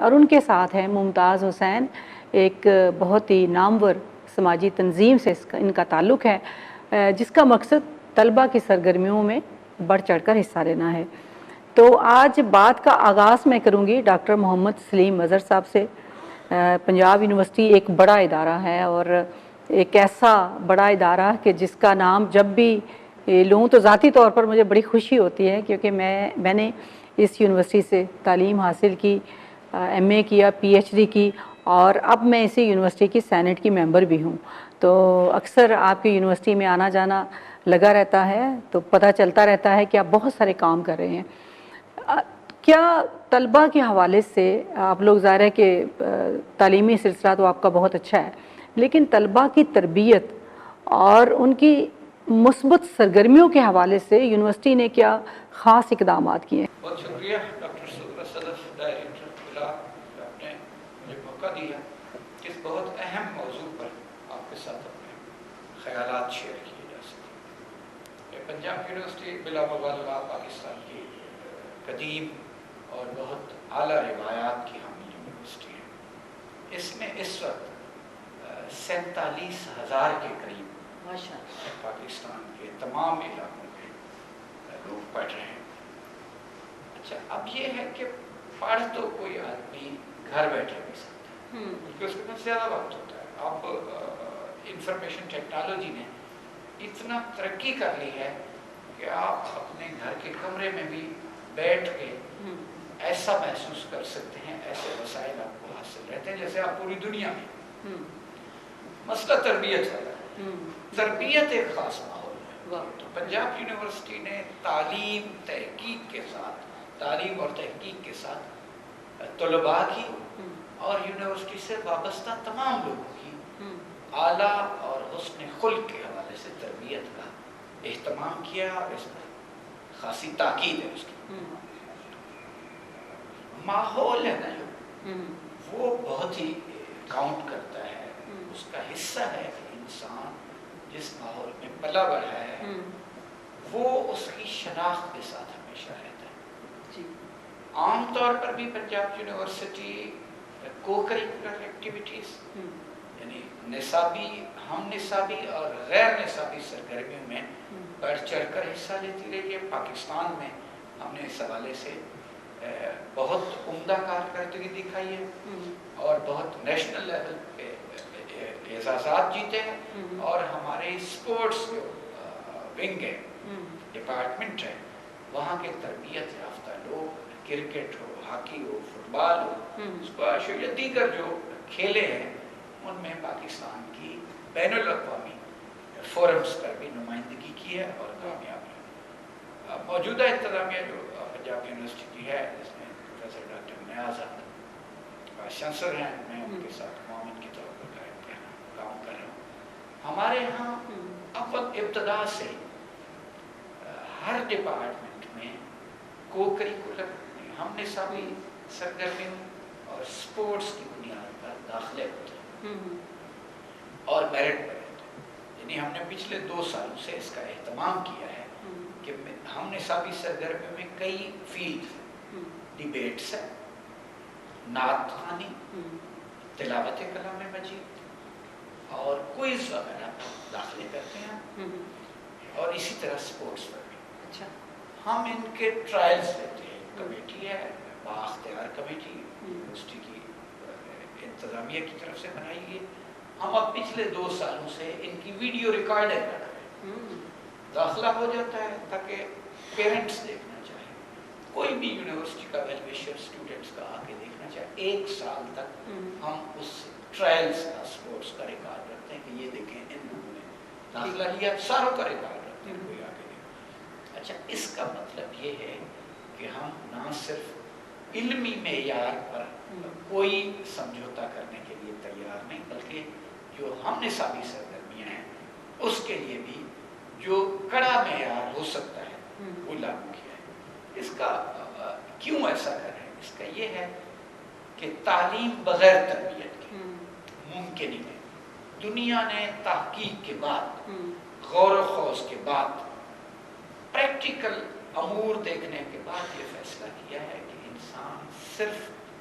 اور ان کے ساتھ ہیں ممتاز حسین، ایک بہت ہی نامور سماجی تنظیم سے ان کا تعلق ہے، جس کا مقصد طلبہ کی سرگرمیوں میں بڑھ چڑھ کر حصہ لینا ہے۔ تو آج بات کا آغاز میں کروں گی ڈاکٹر محمد سلیم اظہر صاحب سے۔ پنجاب یونیورسٹی ایک بڑا ادارہ ہے، اور ایک ایسا بڑا ادارہ کہ جس کا نام جب بھی لوں تو ذاتی طور پر مجھے بڑی خوشی ہوتی ہے، کیونکہ میں نے اس یونیورسٹی سے تعلیم حاصل کی، ایم اے کیا، پی ایچ ڈی کی، اور اب میں اسی یونیورسٹی کی سینٹ کی ممبر بھی ہوں۔ تو اکثر آپ کی یونیورسٹی میں آنا جانا لگا رہتا ہے، تو پتہ چلتا رہتا ہے کہ آپ بہت سارے کام کر رہے ہیں۔ کیا طلبہ کے حوالے سے آپ لوگ، ظاہر ہے کہ تعلیمی سلسلہ تو آپ کا بہت اچھا ہے، لیکن طلبہ کی تربیت اور ان کی مثبت سرگرمیوں کے حوالے سے یونیورسٹی نے کیا خاص اقدامات کیے ہیں؟ بہت شکریہ ڈاکٹر صدف ڈائریکٹر بلا، آپ نے مجھے موقع دیا کہ اس بہت اہم موضوع پر آپ کے ساتھ اپنے خیالات شیئر کیے جا سکیں۔ پنجاب یونیورسٹی بلا مبالغہ پاکستان کی قدیم اور بہت اعلیٰ روایات کی حامل یونیورسٹی ہے۔ اس میں اس وقت 47,000 کے قریب پاکستان کے تمام علاقوں کے لوگ پڑھ رہے ہیں۔ اچھا، اب یہ ہے کہ پڑھ تو کوئی آدمی گھر بیٹھے بھی سکتا ہے، کیونکہ اس کے پاس زیادہ وقت ہوتا ہے۔ اب انفارمیشن ٹیکنالوجی نے اتنا ترقی کر لی ہے کہ آپ اپنے گھر کے کمرے میں بھی بیٹھ کے ایسا محسوس کر سکتے ہیں، ایسے وسائل آپ کو حاصل رہتے ہیں جیسے آپ پوری دنیا میں۔ مسئلہ تربیت ہے، تربیت ایک خاص ماحول ہے۔ تو پنجاب یونیورسٹی نے تعلیم اور تحقیق کے ساتھ طلباء کی اور یونیورسٹی سے وابستہ تمام لوگوں کی اعلیٰ اور حسن خلق کے حوالے سے تربیت کا اہتمام کیا، اور اس میں خاصی تاکید ہے اس کی۔ ماحول ہے نا جو، وہ بہت ہی کاؤنٹ کرتا ہے، اس کا حصہ ہے کہ انسان جس ماحول میں پلا بڑھا ہے وہ اس کی شناخت کے ساتھ ہمیشہ رہتا ہے۔ عام طور پر بھی پنجاب یونیورسٹی کو کریکولر ایکٹیویٹیز، یعنی نصابی، ہم نصابی اور غیر نصابی سرگرمیوں میں بڑھ چڑھ کر حصہ لیتی رہی ہے۔ پاکستان میں ہم نے اس حوالے سے بہت عمدہ کارکردگی دکھائی ہے، اور بہت نیشنل لیول پہ اعزازات جیتے ہیں، اور ہمارے اسپورٹس جو ونگ ہے، ڈپارٹمنٹ ہے، وہاں کے تربیت یافتہ لوگ، کرکٹ ہو، ہاکی ہو، فٹ بال ہو، اسکواش ہو، یا دیگر جو کھیلے ہیں، ان میں پاکستان کی بین الاقوامی فورمز پر بھی نمائندگی کی ہے اور کامیاب ہے۔ موجودہ انتظامیہ جو پنجاب یونیورسٹی کی ہے، جس میں پروفیسر ڈاکٹر نیاز احمد وائس چانسلر ہیں، میں ان کے ساتھ معاون کے طور پر کام کر رہا ہوں۔ ہمارے ہاں اول ابتدا سے ہر ڈپارٹمنٹ میں کو کریکولر، ہم نصابی سرگرمیوں اور اسپورٹس کی بنیاد پر داخلے ہوتے ہیں اور میرٹ پر ہوتے ہیں۔ یعنی ہم نے پچھلے 2 سالوں سے اس کا اہتمام کیا ہے کہ ہم نصابی سرگرمیوں میں کئی فیلڈ، ڈیبیٹس ہے، نعت خوانی، تلاوت کلام مجید اور کوئز وغیرہ داخلے کرتے ہیں، اور اسی طرح سپورٹس پر بھی۔ اچھا، ہم ان کے ٹرائلز لیتے ہیں، کمیٹی ہے، بااختیار کمیٹی یونیورسٹی کی انتظامیہ کی طرف سے بنائی گئی۔ ہم اب پچھلے 2 سالوں سے ان کی ویڈیو ریکارڈنگ کر رہے ہیں، داخلہ ہو جاتا ہے تاکہ پیرنٹس دیکھنا چاہیں، کوئی بھی یونیورسٹی کا ویل وشر اسٹوڈنٹس کا آ کے دیکھنا چاہے۔ 1 سال تک ہم اس ٹرائلز کا، سپورٹس کا ریکارڈ رکھتے ہیں کہ یہ دیکھیں ان لوگوں نے داخلہ لیا، ساروں کا ریکارڈ رکھتے ہیں، کوئی آگے نہیں۔ اچھا، اس کا مطلب یہ ہے کہ ہم نہ صرف علمی معیار پر کوئی سمجھوتا کرنے کے لیے تیار نہیں، بلکہ جو ہم نصابی سرگرمیاں ہیں اس کے لیے بھی جو کڑا معیار ہو سکتا ہے وہ لاگو کیا ہے۔ اس کا کیوں ایسا کر رہے ہیں؟ اس کا یہ ہے کہ تعلیم بغیر تربیت کے ممکن ہی نہیں۔ دنیا نے تحقیق کے بعد، غور و خوض کے بعد، پریکٹیکل امور دیکھنے کے بعد یہ فیصلہ کیا ہے کہ انسان صرف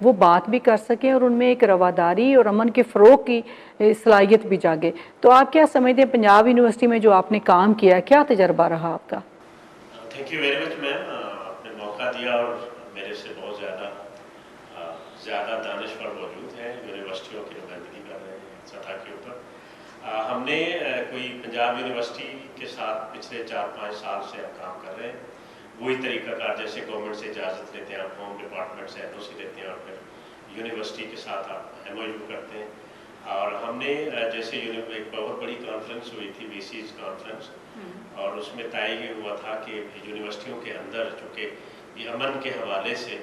وہ بات بھی کر سکیں اور ان میں ایک رواداری اور امن کے فروغ کی صلاحیت بھی جاگے. تو آپ کیا سمجھتے ہیں پنجاب یونیورسٹی میں جو آپ نے کام کیا، کیا تجربہ رہا آپ کا؟ تھینک یو ویری مچ میم، آپ نے موقع دیا اور میرے سے بہت زیادہ دانشور موجود ہیں، یونیورسٹیوں کی نمائندگی کر رہے ہیں سطح کے اوپر. ہم نے کوئی پنجاب یونیورسٹی کے ساتھ پچھلے 4-5 سال سے ہم کام کر رہے ہیں. وہی طریقہ کار جیسے گورنمنٹ سے اجازت لیتے ہیں آپ، ہوم ڈپارٹمنٹ سے NOC لیتے ہیں اور پھر یونیورسٹی کے ساتھ آپ MOU کرتے ہیں. اور ہم نے جیسے ایک بہت بڑی کانفرنس ہوئی تھی VC's کانفرنس، اور اس میں طے یہ ہوا تھا کہ یونیورسٹیوں کے اندر چونکہ یہ امن کے حوالے سے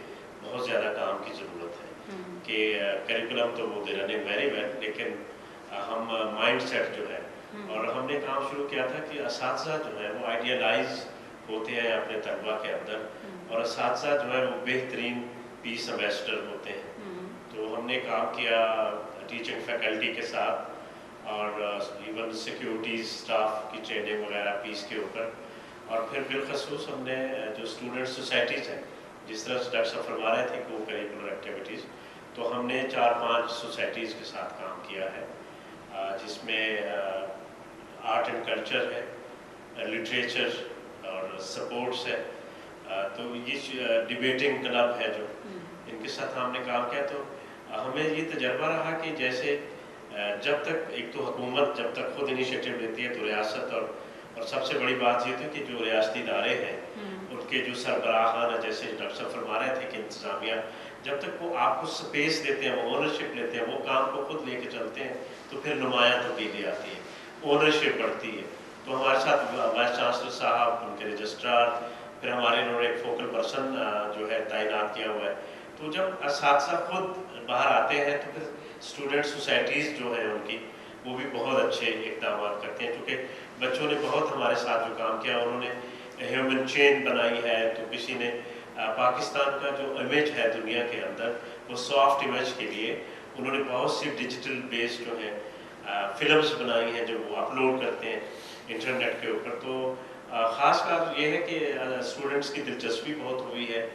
بہت زیادہ کام کی ضرورت ہے کہ کریکولم تو وہ دے رہے ویری ویل، لیکن ہم مائنڈ سیٹ جو ہے، اور ہم نے کام شروع کیا تھا کہ اساتذہ جو ہے وہ آئیڈیالائز ہوتے ہیں اپنے طلباء کے اندر، اور اساتذہ جو ہے وہ بہترین پیس ایمبیسڈر ہوتے ہیں. تو ہم نے کام کیا ٹیچنگ فیکلٹی کے ساتھ اور ایون سیکیورٹیز اسٹاف کی ٹریننگ وغیرہ پیس کے اوپر. اور پھر بالخصوص ہم نے جو اسٹوڈنٹ سوسائٹیز ہیں، جس طرح سے ڈاکٹر صاحب فرما رہے تھے کو کریکولر ایکٹیویٹیز، تو ہم نے 4-5 سوسائٹیز کے ساتھ کام کیا ہے، جس میں آرٹ اینڈ کلچر ہے، لٹریچر اور سپورٹس ہے. تو یہ ڈیبیٹنگ کلب ہے جو، ان کے ساتھ ہم نے کام کیا. تو ہمیں یہ تجربہ رہا کہ جیسے جب تک ایک تو حکومت جب تک خود انیشیٹو لیتی ہے تو ریاست اور سب سے بڑی بات یہ تھی کہ جو ریاستی ادارے ہیں ان کے جو سربراہان ہیں، جیسے ڈاکٹر صاحب فرما رہے تھے کہ انتظامیہ جب تک وہ آپ کو سپیس دیتے ہیں، وہ اونرشپ لیتے ہیں، وہ کام کو خود لے کے چلتے ہیں، تو پھر نمایاں تبدیلی آتی ہے، اونرشپ بڑھتی ہے. تو ہمارے ساتھ وائس چانسلر صاحب، ان کے رجسٹرار، پھر ہمارے انہوں نے ایک فوکل پرسن جو ہے تعینات کیا ہوا ہے. تو جب اساتذہ خود باہر آتے ہیں تو پھر اسٹوڈنٹ سوسائٹیز جو ہیں ان کی وہ بھی بہت اچھے اقدامات کرتے ہیں. کیونکہ بچوں نے بہت ہمارے ساتھ جو کام کیا، انہوں نے ہیومن چین بنائی ہے. تو کسی نے پاکستان کا جو امیج ہے دنیا کے اندر، وہ سافٹ امیج کے لیے انہوں نے بہت سی ڈیجیٹل بیس جو ہے فلمز بنائی ہیں جو وہ اپلوڈ کرتے ہیں انٹرنیٹ کے اوپر. تو خاص بات یہ ہے کہ اسٹوڈنٹس کی دلچسپی بہت ہوئی ہے،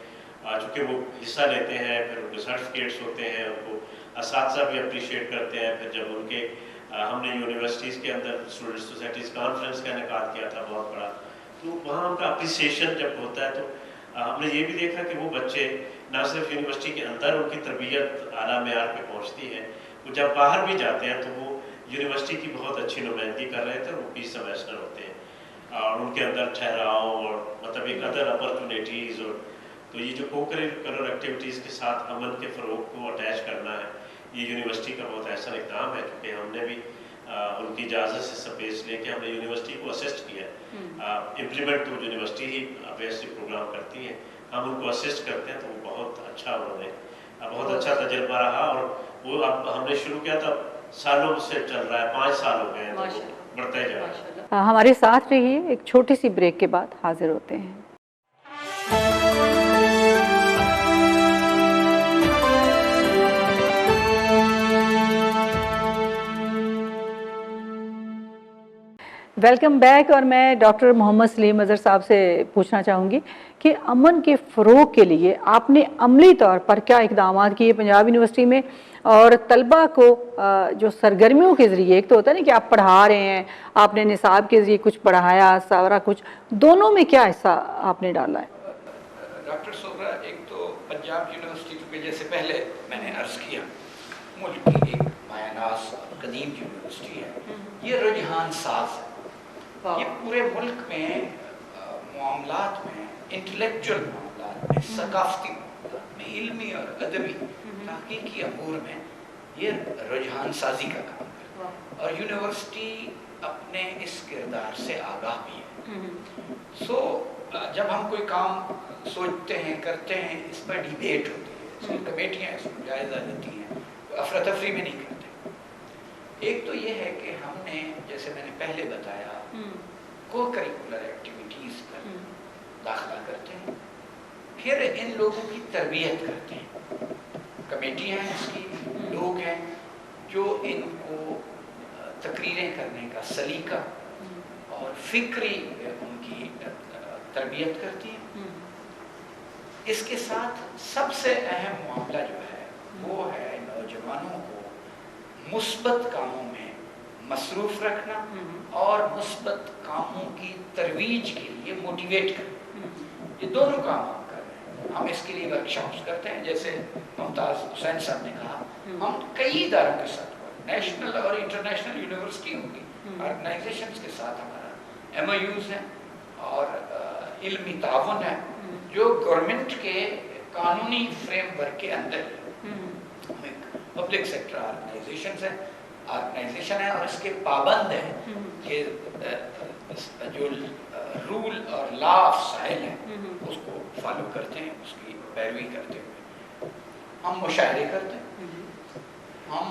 چونکہ وہ حصہ لیتے ہیں، پھر ان کے سرٹیفکیٹس ہوتے ہیں، ان کو اساتذہ بھی اپریشیٹ کرتے ہیں. پھر جب ان کے ہم نے یونیورسٹیز کے اندر اسٹوڈنٹ سوسائٹیز کانفرنس کا انعقاد کیا تھا بہت بڑا، تو وہاں ان کا اپریسیشن جب ہوتا ہے تو ہم نے یہ بھی دیکھا کہ وہ بچے نہ صرف یونیورسٹی کے اندر ان کی تربیت اعلیٰ معیار پہ پہنچتی ہے، وہ جب باہر بھی جاتے ہیں تو وہ یونیورسٹی کی بہت اچھی نمائندگی کر رہے تھے. وہ پیس ایمبیسڈر ہوتے ہیں اور ان کے اندر ٹھہراؤ اور مطلب ایک ادر اپرچونیٹیز. اور تو یہ جو کو کریکولر ایکٹیویٹیز کے ساتھ امن کے فروغ کو اٹیچ کرنا ہے، یہ یونیورسٹی کا بہت احسن اقدام ہے. کیونکہ ہم نے بھی ان کی اجازت سے سپیس لے کے ہم نے یونیورسٹی کو اسسٹ کیا. امپلیمنٹ تو یونیورسٹی ہی بیسک پروگرام کرتی ہے، ہم ان کو اسسٹ کرتے ہیں. تو وہ بہت اچھا، انہوں نے بہت اچھا تجربہ رہا. اور وہ اب ہم نے شروع کیا تھا سالوں سے چل رہا ہے، 5 سال ہو گئے ہیں، بڑھتا ہی جا رہا ہے. ہمارے ساتھ رہیے، ایک چھوٹی سی بریک کے بعد حاضر ہوتے ہیں. Welcome back. اور میں ڈاکٹر محمد سلیم اظہر صاحب سے پوچھنا چاہوں گی کہ امن کے فروغ کے لیے آپ نے عملی طور پر کیا اقدامات کیے پنجاب یونیورسٹی میں، اور طلبہ کو جو سرگرمیوں کے ذریعے، ایک تو ہوتا ہے نا کہ آپ پڑھا رہے ہیں، آپ نے نصاب کے ذریعے کچھ پڑھایا، سارا کچھ، دونوں میں کیا حصہ آپ نے ڈالا ہے؟ ڈاکٹر سورا، ایک تو پنجاب یونیورسٹی کے جیسے پہلے میں نے عرض کیا ملک کی ایک مایاناز اور قدیم یونیورسٹی ہے. یہ رجحان ساز ہے. یہ پورے ملک میں معاملات میں، انٹلیکچوئل معاملات میں، ثقافتی معاملات میں، علمی اور ادبی تحقیقی امور میں یہ رجحان سازی کا کام ہے. اور یونیورسٹی اپنے اس کردار سے آگاہ بھی ہے. جب ہم کوئی کام سوچتے ہیں، کرتے ہیں، اس پر ڈیبیٹ ہوتی ہے، اس کی کمیٹیاں اس میں جائزہ لیتی ہیں، افراتفری میں نہیں کرتے. ایک تو یہ ہے کہ ہم نے، جیسے میں نے پہلے بتایا، کو کریکولر ایکٹیویٹیز پر داخلہ کرتے ہیں، پھر ان لوگوں کی تربیت کرتے ہیں. کمیٹیاں ہیں، اس کی لوگ ہیں جو ان کو تقریریں کرنے کا سلیقہ اور فکری ان کی تربیت کرتی ہیں. اس کے ساتھ سب سے اہم معاملہ جو ہے وہ ہے نوجوانوں کو مثبت کاموں میں مصروف رکھنا اور مثبت کاموں کی ترویج کے لیے موٹیویٹ کرنا. یہ دونوں کام ہم کر رہے ہیں. ہم اس کے لیے ورکشاپس کرتے ہیں, جیسے ممتاز حسین صاحب نے کہا, ہم کئی اداروں کے ساتھ نیشنل اور انٹرنیشنل یونیورسٹیوں کی آرگنائزیشنز کے ساتھ ہمارا MOUs ہیں اور علمی تعاون ہے جو گورنمنٹ کے قانونی فریم ورک کے اندر ہم ایک پبلک سیکٹر آرگنائزیشن ہے اور اس کے پابند ہیں کہ جو رول اور لا آف سائل ہے اس کو فالو کرتے ہیں, اس کی پیروی کرتے ہوئے ہم مشاہدے کرتے ہیں. ہم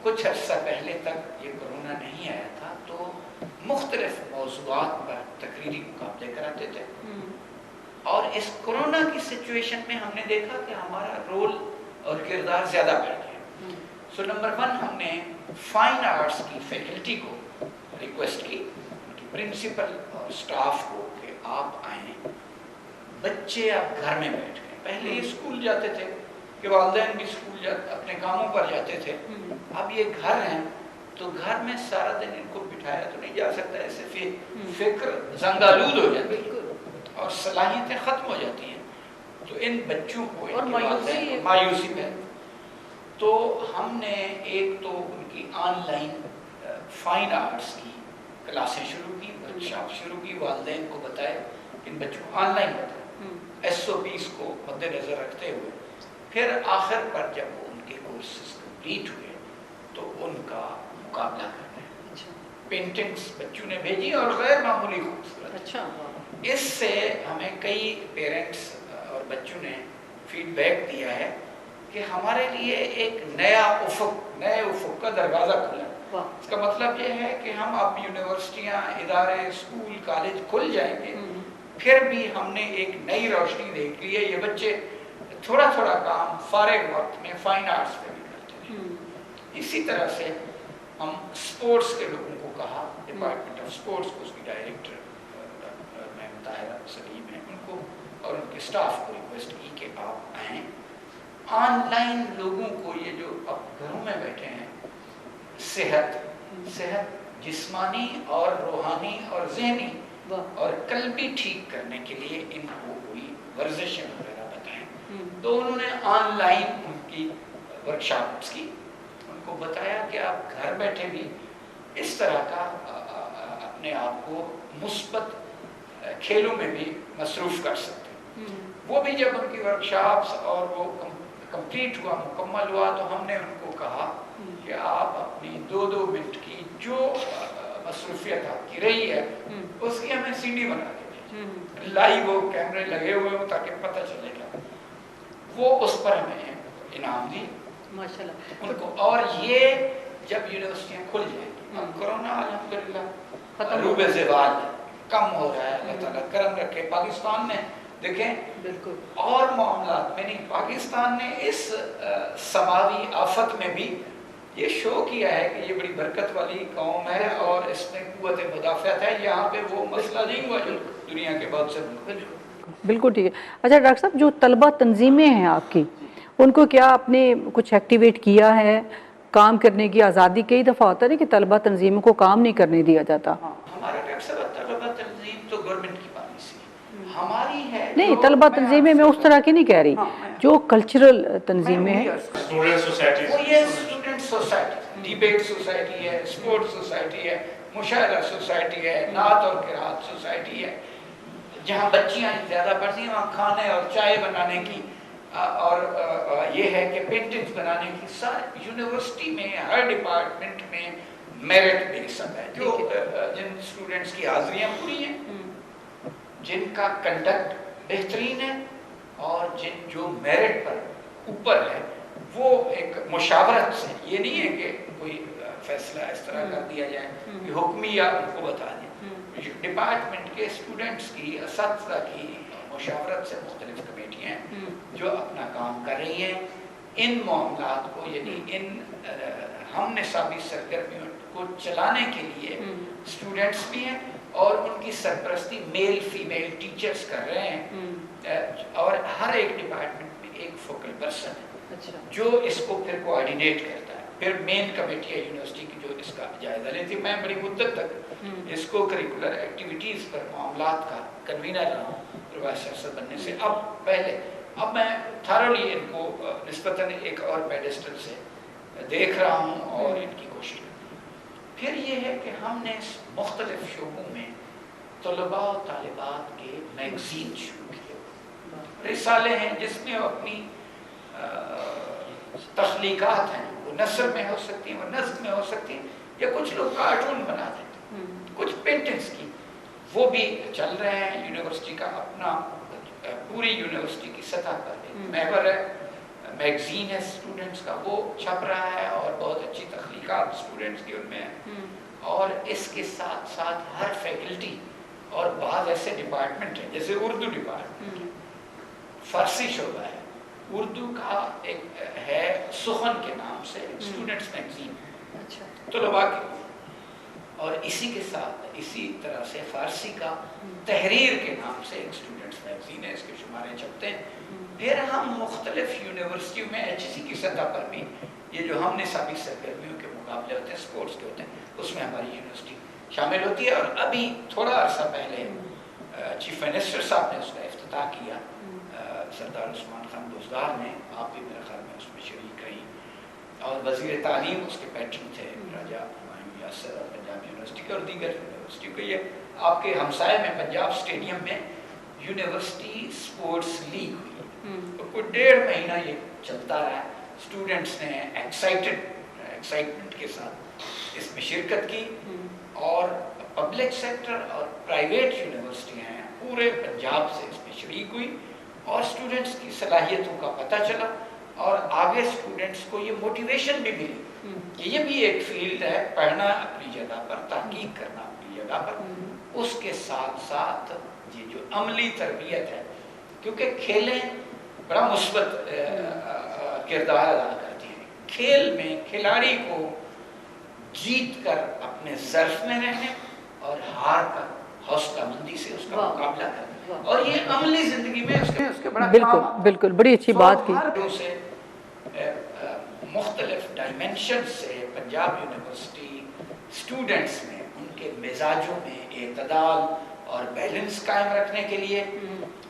کچھ عرصہ پہلے تک یہ کورونا نہیں آیا تھا تو مختلف موضوعات پر تقریری مقابلے کراتے تھے, اور اس کورونا کی سچویشن میں ہم نے دیکھا کہ ہمارا رول اور کردار زیادہ بڑھ گیا. سو نمبر 1 ہم نے فائن آرٹس کی فیکلٹی کو ریکویسٹ کی, ان کی پرنسپل اور اسٹاف کو, کہ آپ آئیں. بچے اب گھر میں بیٹھ گئے. پہلے یہ اسکول جاتے تھے کہ والدین بھی اسکول اپنے کاموں پر جاتے تھے, اب یہ گھر ہیں تو گھر میں سارا دن ان کو بٹھایا تو نہیں جا سکتا, ایسے فکر زنگالود ہو جاتی ہے اور صلاحیتیں ختم ہو جاتی ہیں. تو ان بچوں کو مایوسی میں, تو ہم نے ایک تو ان کی آن لائن فائن آرٹس کی کلاسیں شروع کی, ورکشاپ شروع کی, والدین کو بتائے, ان بچوں کو آن لائن بتائے, SOPs کو مد نظر رکھتے ہوئے. پھر آخر پر جب ان کے کورسز کمپلیٹ ہوئے تو ان کا مقابلہ کرنا ہے. پینٹنگز بچوں نے بھیجی اور غیر معمولی خوبصورت. اس سے ہمیں کئی پیرنٹس اور بچوں نے فیڈ بیک دیا ہے کہ ہمارے لیے ایک نئے افق کا دروازہ کھلا. اس کا مطلب یہ ہے کہ ہم اب یونیورسٹیاں, ادارے, اسکول, کالج کھل جائیں گے, پھر بھی ہم نے ایک نئی روشنی دیکھ لی ہے. یہ بچے تھوڑا تھوڑا کام فارغ وقت میں فائن آرٹس پہ بھی کرتے ہیں. اسی طرح سے ہم اسپورٹس کے لوگوں کو کہا, ڈپارٹمنٹ آف اسپورٹس کو, اس کی ڈائریکٹر میم طاہرہ سلیم ہے, ان کو اور ان کے اسٹاف کو ریکویسٹ کی کہ آپ آئیں. آن لائن لوگوں کو یہ جو اب گھروں میں بیٹھے ہیں, صحت جسمانی اور روحانی اور ذہنی اور قلبی ٹھیک کرنے کے لیے ان کو کوئی ورزشیں وغیرہ بتائیں. تو انہوں نے آن لائن ان کی ورکشاپس کی, ان کو بتایا کہ آپ گھر بیٹھے بھی اس طرح کا اپنے آپ کو مثبت کھیلوں میں بھی مصروف کر سکتے ہیں. وہ بھی جب ان کی ورکشاپس اور وہ کمپلیٹ ہوا, مکمل ہوا, تو ہم نے ان کو کہا کہ آپ اپنی 2 منٹ کی جو مصروفیت آپ کی رہی ہے اس کی ہمیں CD بنا کے دیجیے, لائیو وہ کیمرے لگے ہوئے ہوں تاکہ پتہ چلے گا. وہ اس پر ہمیں انعام دی ماشاءاللہ ان کو. اور یہ جب یونیورسٹیاں کھل جائیں گی, اب کورونا الحمدللہ روب زوال کم ہو رہا ہے, اللہ تعالیٰ کرم رکھے. پاکستان میں دیکھیں بالکل اور معاملات میں نہیں, پاکستان نے اس سماوی آفت میں بھی یہ شو کیا ہے کہ یہ بڑی برکت والی قوم ہے اور اس میں قوت مدافعت ہے. یہاں پہ وہ مسئلہ نہیں ہوا جو دنیا کے بہت سے ملک. بالکل ٹھیک ہے. اچھا ڈاکٹر صاحب, جو طلبہ تنظیمیں ہیں آپ کی, ان کو کیا آپ نے کچھ ایکٹیویٹ کیا ہے, کام کرنے کی آزادی؟ کئی دفعہ ہوتا ہے کہ طلبہ تنظیموں کو کام نہیں کرنے دیا جاتا. ہمارا ڈاکٹر صاحب طلبہ تنظیم تو گورنمنٹ کی پالیسی ہماری ہے. نہیں, طلبہ تنظیمیں میں اس طرح کی نہیں کہہ رہی, جو کلچرل تنظیمیں ہیں. اسٹوڈنٹ سوسائٹی, یہ اسٹوڈنٹ سوسائٹی, ڈیبیٹ سوسائٹی ہے, اسپورٹس سوسائٹی ہے, مشاعرہ سوسائٹی ہے, نعت اور قرات سوسائٹی ہے. جہاں بچیاں زیادہ پڑھتی ہیں وہاں کھانے اور چائے بنانے کی اور یہ ہے کہ پینٹنگز بنانے کی. ساری یونیورسٹی میں ہر ڈپارٹمنٹ میں میرٹ بیس ہے, جو جن اسٹوڈنٹس کی حاضریاں پوری ہیں, جن کا کنڈکٹ بہترین ہے اور جو میرٹ پر اوپر ہے, وہ ایک مشاورت سے, یہ نہیں ہے کہ کوئی فیصلہ اس طرح کر دیا جائے کہ حکمیہ ان کو بتا دیں. ڈپارٹمنٹ کے اسٹوڈنٹس کی, اساتذہ کی مشاورت سے مختلف کمیٹیاں ہیں جو اپنا کام کر رہی ہیں. ان معاملات کو یعنی ان ہم نصابی سرگرمیوں کو چلانے کے لیے اسٹوڈنٹس بھی ہیں اور ان کی سرپرستی میل فیمیل ٹیچرز کر رہے ہیں. اور ہر ایک ڈپارٹمنٹ میں ایک فوکل پرسن ہے اچھا جو اس کو پھر کوآرڈینیٹ کرتا ہے. پھر مین کمیٹی ہے یونیورسٹی کی جو اس کا جائزہ لیتی ہے. میں بڑی مدت تک اس کو کریکولر ایکٹیویٹیز پر معاملات کا کنوینر رہا ہوں وائس چانسلر بننے سے. اب میں تھارلی ان کو نسبتاً ایک اور پیڈسٹل سے دیکھ رہا ہوں اور ان کی کوشش. پھر یہ ہے کہ ہم نے مختلف شعبوں میں طلباء و طالبات کے میگزین شروع کیے. رسالے ہیں جس میں اپنی تخلیقات ہیں، وہ نثر میں ہو سکتی ہیں، وہ نظم میں ہو سکتی ہیں، یا کچھ لوگ کارٹون بنا دیتے ہیں، کچھ پینٹنگز کی، وہ بھی چل رہے ہیں. یونیورسٹی کا اپنا پوری یونیورسٹی کی سطح پر ایک محور ہے، میگزین ہے اسٹوڈنٹس کا، وہ چھپ رہا ہے اور بہت اچھی تخلیقات اسٹوڈنٹس کی ان میں ہیں. اور اس کے ساتھ ساتھ ہر فیکلٹی اور بعض ایسے ڈپارٹمنٹ ہیں جیسے اردو ڈپارٹمنٹ، فارسی شعبہ ہے، اردو کا ایک ہے سخن کے نام سے اسٹوڈنٹس میگزین طلباء کے. اور اسی کے ساتھ اسی طرح سے فارسی کا تحریر کے نام سے ایک اسٹوڈنٹس میگزین ہے، اس کے شمارے چھپتے ہیں. پھر ہم مختلف یونیورسٹیوں میں HEC کی سطح پر بھی یہ جو ہم نصابی سرگرمیوں کے مقابلے ہوتے ہیں، اسپورٹس کے ہوتے ہیں، اس میں ہماری یونیورسٹی شامل ہوتی ہے. اور ابھی تھوڑا عرصہ پہلے چیف منسٹر صاحب نے اس کا افتتاح کیا، سردار عثمان خان بزدار نے. آپ بھی میرے خیال میں اس میں شریک رہی. اور وزیر تعلیم اس کے پیٹرن تھے راجہ ہمایوں یاسر، اور پنجاب یونیورسٹی کے اور دیگر یونیورسٹیوں کے. یہ آپ کے ہمسائے میں پنجاب اسٹیڈیم میں یونیورسٹی اسپورٹس لیگ ہوئی، کوئی 1.5 مہینہ یہ چلتا رہا. اسٹوڈنٹس نے ایکسائٹمنٹ کے ساتھ اس میں شرکت کی، اور پبلک سیکٹر اور پرائیویٹ یونیورسٹیاں ہیں پورے پنجاب سے اس میں شریک ہوئی، اور اسٹوڈنٹس کی صلاحیتوں کا پتہ چلا، اور آگے اسٹوڈنٹس کو یہ موٹیویشن بھی ملی کہ یہ بھی ایک فیلڈ ہے، پڑھنا اپنی جگہ پر، تحقیق کرنا اپنی جگہ پر. اس کے ساتھ ساتھ یہ جو عملی تربیت ہے، کیونکہ کھیلیں بڑا مثبت کردار ادا کرتی ہیں. کھیل میں کھلاڑی کو جیت کر اپنے ظرف میں رہنے اور ہار کر حوصلہ مندی سے اس کا مقابلہ کرنا، اور یہ عملی زندگی میں اس کے بڑا بالکل بالکل بڑی اچھی بات کی. ہر سے مختلف ڈائمینشن سے پنجاب یونیورسٹی اسٹوڈنٹس میں ان کے مزاجوں میں اعتدال اور بیلنس قائم رکھنے کے لیے،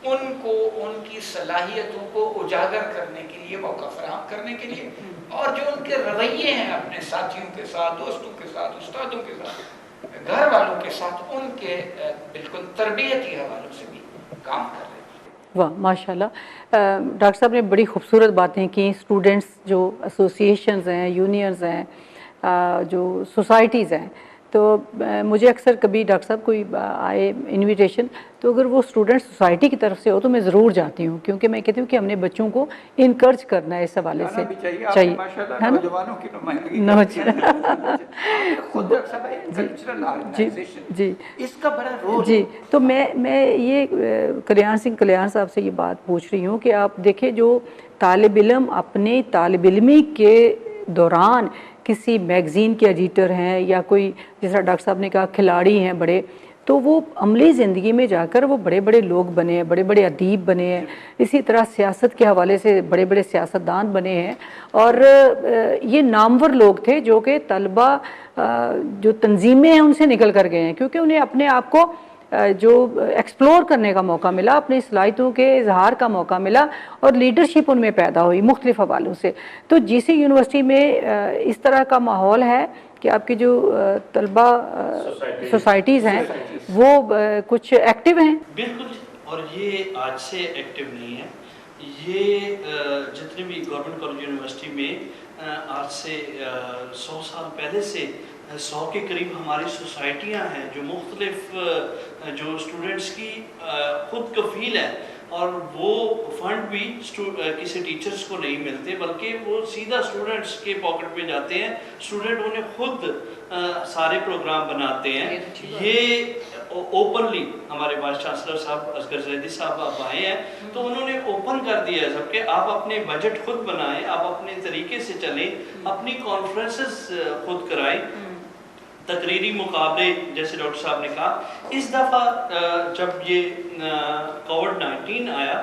ان کو ان کی صلاحیتوں کو اجاگر کرنے کے لیے، موقع فراہم کرنے کے لیے، اور جو ان کے رویے ہیں اپنے ساتھیوں کے ساتھ، دوستوں کے ساتھ، استادوں کے ساتھ، گھر والوں کے ساتھ، ان کے بالکل تربیتی حوالوں سے بھی کام کر رہے ہیں. واہ ماشاء اللہ. ڈاکٹر صاحب نے بڑی خوبصورت باتیں کی. اسٹوڈنٹس جو ایسوسیشنز ہیں، یونینز ہیں، جو سوسائٹیز ہیں، تو مجھے اکثر کبھی ڈاکٹر صاحب کوئی آئے انویٹیشن، تو اگر وہ اسٹوڈنٹ سوسائٹی کی طرف سے ہو تو میں ضرور جاتی ہوں، کیونکہ میں کہتی ہوں کہ ہم نے بچوں کو انکرج کرنا ہے اس حوالے سے. چاہیے نوجوانوں کی نمائندگی خود کلچرل آرگنائزیشن، جی اس کا بڑا رول. جی تو میں یہ کلیان سنگھ کلیان صاحب سے یہ بات پوچھ رہی ہوں کہ آپ دیکھیں جو طالب علم اپنے طالب علمی کے دوران کسی میگزین کے ایڈیٹر ہیں، یا کوئی جس طرح ڈاکٹر صاحب نے کہا کھلاڑی ہیں بڑے، تو وہ عملی زندگی میں جا کر وہ بڑے بڑے لوگ بنے ہیں، بڑے بڑے ادیب بنے ہیں. اسی طرح سیاست کے حوالے سے بڑے بڑے سیاستدان بنے ہیں، اور یہ نامور لوگ تھے جو کہ طلبہ جو تنظیمیں ہیں ان سے نکل کر گئے ہیں، کیونکہ انہیں اپنے آپ کو جو ایکسپلور کرنے کا موقع ملا، اپنی صلاحیتوں کے اظہار کا موقع ملا، اور لیڈرشپ ان میں پیدا ہوئی مختلف حوالوں سے. تو GC یونیورسٹی میں اس طرح کا ماحول ہے کہ آپ کی جو طلبہ سوسائٹیز ہیں وہ کچھ ایکٹیو ہیں؟ بالکل، اور یہ آج سے ایکٹیو نہیں ہے. یہ جتنے بھی گورنمنٹ کالج یونیورسٹی میں آج سے 100 سال پہلے سے 100 کے قریب ہماری سوسائٹیاں ہیں جو مختلف جو اسٹوڈنٹس کی خود کفیل ہے، اور وہ فنڈ بھی کسی ٹیچرز کو نہیں ملتے، بلکہ وہ سیدھا اسٹوڈنٹس کے پاکٹ میں جاتے ہیں. اسٹوڈنٹ انہیں خود سارے پروگرام بناتے ہیں. یہ اوپنلی ہمارے وائس چانسلر صاحب اصغر زیدی صاحب اب آئے ہیں، تو انہوں نے اوپن کر دیا ہے سب کہ آپ اپنے بجٹ خود بنائیں، آپ اپنے طریقے سے چلیں، اپنی کانفرنسز خود کرائیں، تقریری مقابلے جیسے ڈاکٹر صاحب نے کہا. اس دفعہ جب یہ کووڈ-19 آیا